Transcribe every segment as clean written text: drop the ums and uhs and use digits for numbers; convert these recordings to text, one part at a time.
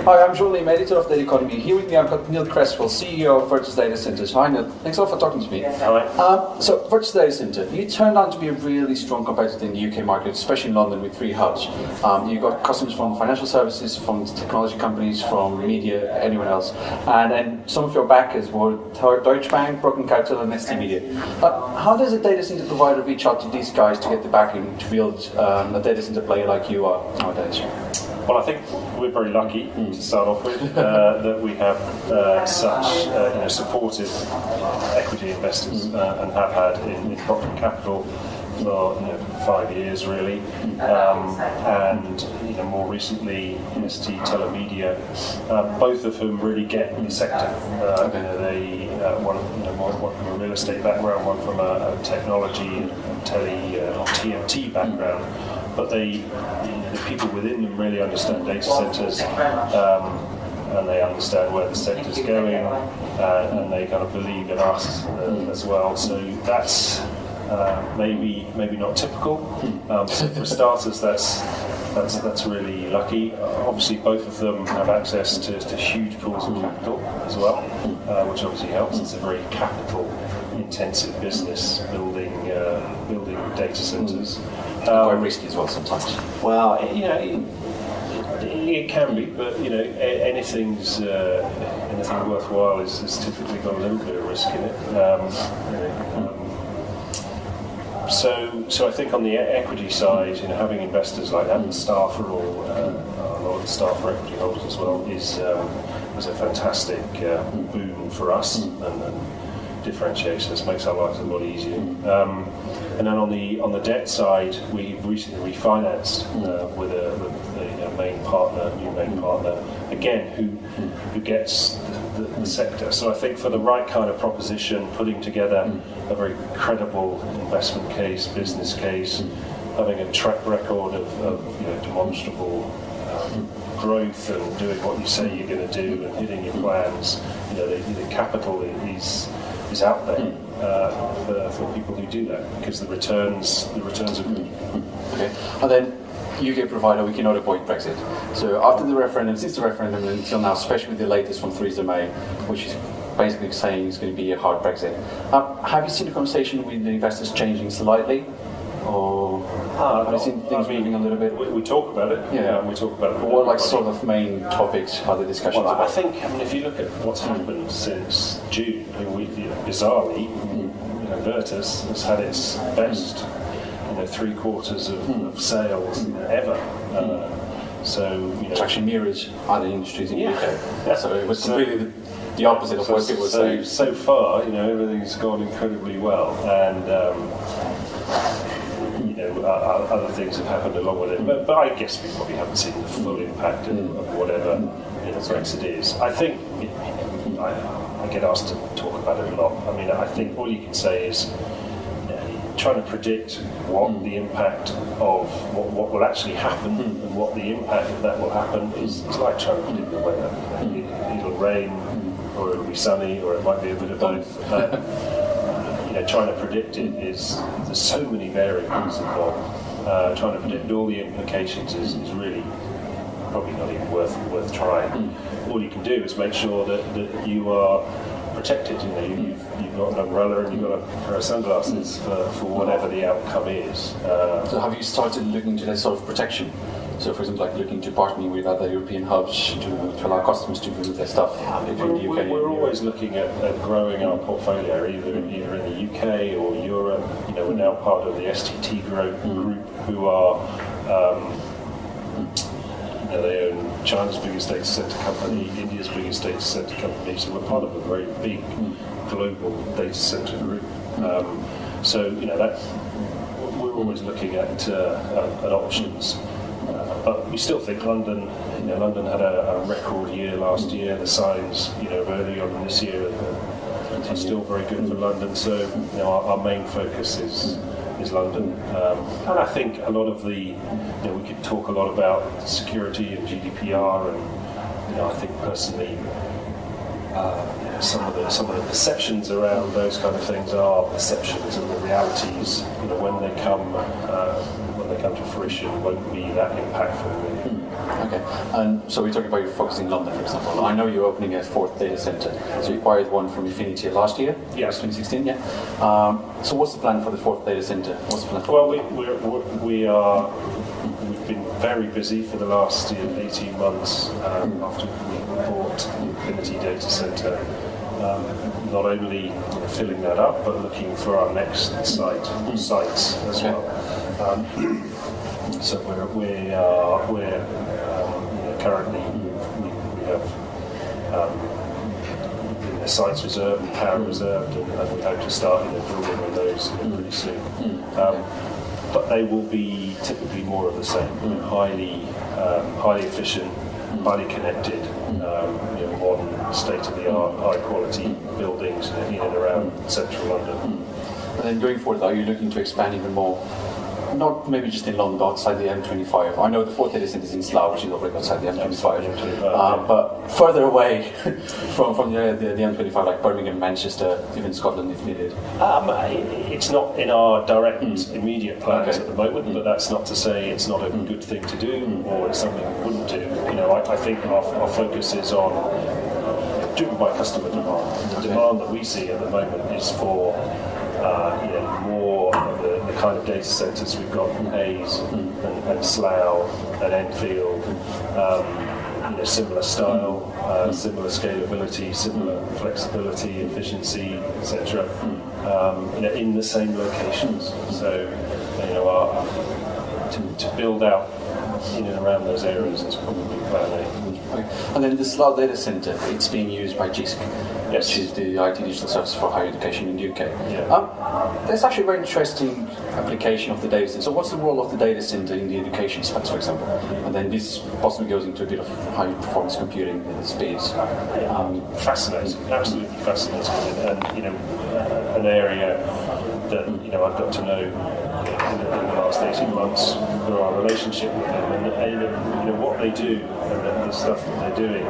Hi, I'm Julian, editor of The Economy. Here with me I've got Neil Cresswell, CEO of Virtus Data Centers. Hi Neil, thanks a lot for talking to me. Hi. So Virtus Data Center, you turned out to be a really strong competitor in the UK market, especially in London with 3 hubs. You've got customers from financial services, from technology companies, from media, anyone else. And then some of your backers were Deutsche Bank, Brockton and Telemedia. How does a data center provider reach out to these guys to get the backing to build a data center player like you are nowadays? Well, I think we're very lucky to start off with that we have such supportive equity investors and have had in Brockton Capital for 5 years really, and more recently ST Telemedia, both of whom really get the sector. They one from a real estate background, one from a technology and TMT background. But the people within them really understand data centres, and they understand where the sector's going, and they kind of believe in us as well. So that's maybe not typical. So for starters, that's really lucky. Obviously, both of them have access to huge pools of capital as well, which obviously helps. It's a very capital-intensive business building data centres. Quite risky as well sometimes. Well, it can be, but anything worthwhile is typically got a little bit of risk in it. So I think on the equity side, having investors like that, and staff are all a lot of the staff are equity holders as well, is a fantastic boon for us and differentiates us, makes our lives a lot easier. And then on the debt side, we've recently refinanced with a new main partner, again, who gets the sector. So I think for the right kind of proposition, putting together a very credible investment case, business case, having a track record of demonstrable growth and doing what you say you're going to do and hitting your plans, the capital is out there for people who do that, because the returns are good. Okay, and then UK provider, we cannot avoid Brexit. So after the referendum, since the referendum until now, especially with the latest from Theresa May, which is basically saying it's going to be a hard Brexit, have you seen the conversation with the investors changing slightly? Or have you seen things moving a little bit? We talk about it. Yeah, we talk about it. What sort of main topics are the discussions about? I think, if you look at what's happened since June, bizarrely, Virtus has had its best 3/4 of sales ever. Which actually mirrors other industries in the UK. Yeah. So it was completely the opposite of what people were saying. So far, everything's gone incredibly well, and other things have happened along with it. But I guess we probably haven't seen the full impact of whatever Brexit is. I think I get asked to talk about it a lot. I think all you can say is trying to predict what the impact of what will actually happen and what the impact of that will happen is like trying to predict the weather. It'll rain, or it'll be sunny, or it might be a bit of both. Trying to predict it there's so many variables involved. Trying to predict all the implications is really probably not even worth trying. All you can do is make sure that you are protected. You've got an umbrella and you've got a pair of sunglasses for whatever the outcome is. So have you started looking into that sort of protection? So, for example, like looking to partner with other European hubs to allow customers to move their stuff between the UK. We're always looking at growing our portfolio, either in the UK or Europe. We're now part of the STT group, who are they own China's biggest data center company, India's biggest data center company. So we're part of a very big global data center group. That we're always looking at options. But we still think London had a record year last year. The signs, early on in this year are still very good for London. So, our main focus is London. And I think a lot of we could talk a lot about security and GDPR, and I think personally, some of the perceptions around those kind of things are perceptions, and the realities, when they come come to fruition won't be that impactful. Really. Okay, and so we're talking about you focusing in London, for example. I know you're opening a fourth data center. So you acquired one from Infinity last year? Yes. 2016, yeah. So what's the plan for the fourth data center? What's the plan for we've been very busy for the last 18 months after we bought the Infinity data center. Not only filling that up, but looking for our next sites as well. So we're currently we have the sites reserved and power reserved, and we hope to start building on those pretty soon. But they will be typically more of the same, highly efficient, highly connected, modern, state-of-the-art, high-quality buildings in and around central London. And then going forward, are you looking to expand even more? Not maybe just in London, but outside the M25. I know the fourth data center is in Slough, which is already outside the M25. But further away from the M25, like Birmingham, Manchester, even Scotland if needed. It's not in our direct immediate plans at the moment, but that's not to say it's not a good thing to do or it's something we wouldn't do. I think our focus is on driven by customer demand. The demand that we see at the moment is for more of the kind of data centres we've got in Hayes and Slough and Enfield, similar style, similar scalability, similar flexibility, efficiency, etc. In the same locations. So, to build out in and around those areas is probably plan A. And then the Slough data center, it's being used by GISC, yes, which is the IT digital service for higher education in the UK. Yeah. There's actually a very interesting application of the data center. So what's the role of the data center in the education space, for example? And then this possibly goes into a bit of high performance computing and speeds. Fascinating, absolutely fascinating, and an area that I've got to know in the last 18 months through our relationship with them, and what they do and the stuff that they're doing.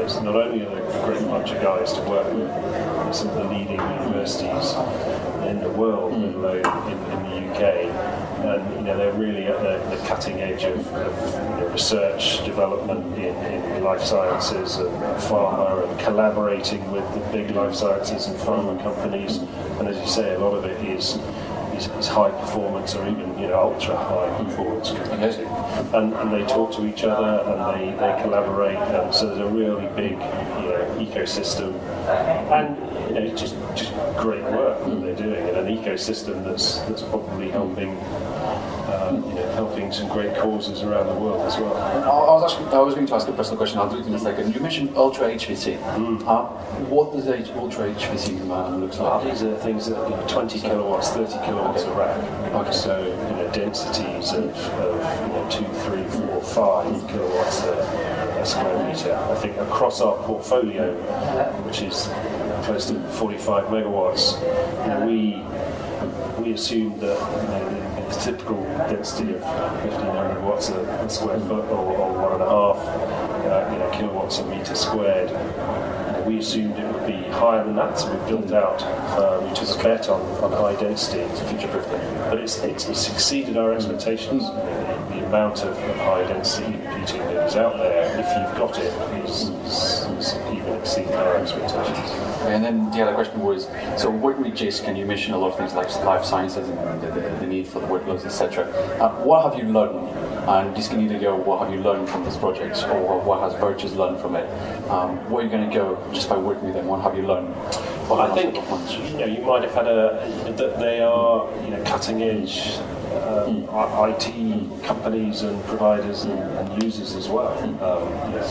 It's not only are they a great bunch of guys to work with, some of the leading universities in the world, let alone in the UK, and they're really at the cutting edge of research, development in life sciences and pharma, and collaborating with the big life sciences and pharma companies. And as you say, a lot of it is high performance or even ultra high performance computing, and they talk to each other and they collaborate, and so there's a really big ecosystem, and just great work that they're doing, and an ecosystem that's probably helping some great causes around the world as well. I was going to ask a personal question. I'll do it in a second. You mentioned Ultra HPC. What does Ultra HPC looks like? These are things that are 20 kilowatts, 30 kilowatts a rack. Okay. So densities of 2, 3, 4, 5 kilowatts a square metre. I think across our portfolio, which is close to 45 megawatts, we assume that the typical density of 1,500 watts a square foot, or 1.5 kilowatts a metre squared. We assumed it would be higher than that, so we built out, we took a bet on high density, but it's exceeded our expectations. The amount of high density computing that is out there, if you've got it, is even exceeded our expectations. And then the other question was, so working with GISC, and you mentioned a lot of things like life sciences and the need for the workloads, etc. What have you learned? And this can either go, what have you learned from this project, or what has Virtues learned from it? Where are you going to go just by working with them? What have you learned? Well, I think you might have had that they are cutting edge IT companies and providers and users as well.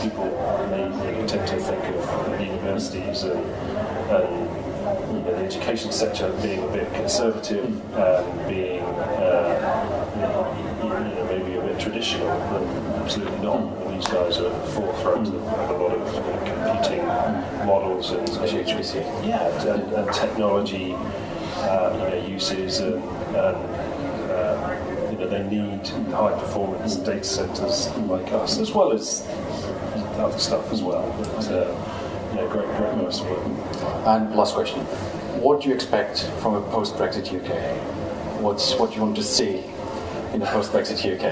People may tend to think of universities and the education sector being a bit conservative and being maybe a bit traditional, but absolutely not. And these guys are at the forefront of a lot of computing models and HPC. And technology uses and they need high performance data centers like us, as well as other stuff as well. But, great nice work. And last question: what do you expect from a post-Brexit UK? What do you want to see in the post-Brexit UK?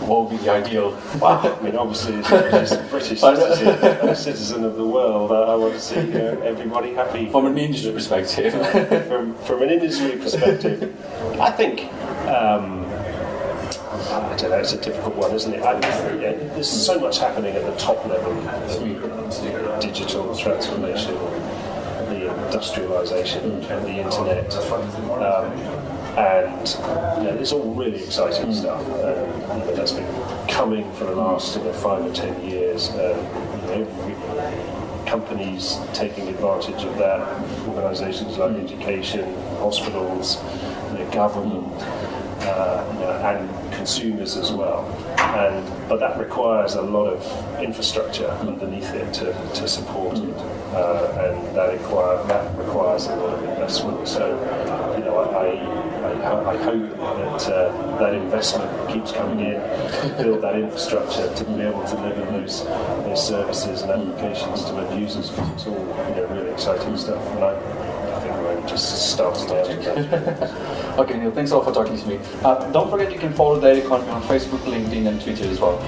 What would be the ideal? Well, I mean, obviously, as a British citizen, a citizen of the world, I want to see everybody happy. From an industry perspective. From an industry perspective, I think. I don't know, it's a difficult one, isn't it? There's so much happening at the top level of digital transformation, the industrialisation, and the internet. And it's all really exciting stuff. That's been coming for the last 5 or 10 years. Companies taking advantage of that, organisations like education, hospitals, government, and consumers as well. But that requires a lot of infrastructure underneath it to support it, and that requires a lot of investment. So, I hope that that investment keeps coming in, build that infrastructure to be able to deliver those services and applications to end users, because it's all really exciting stuff. And I think we're just starting out of that. Okay, Neil, thanks a lot for talking to me. Don't forget you can follow Daily Economy on Facebook, LinkedIn, and Twitter as well.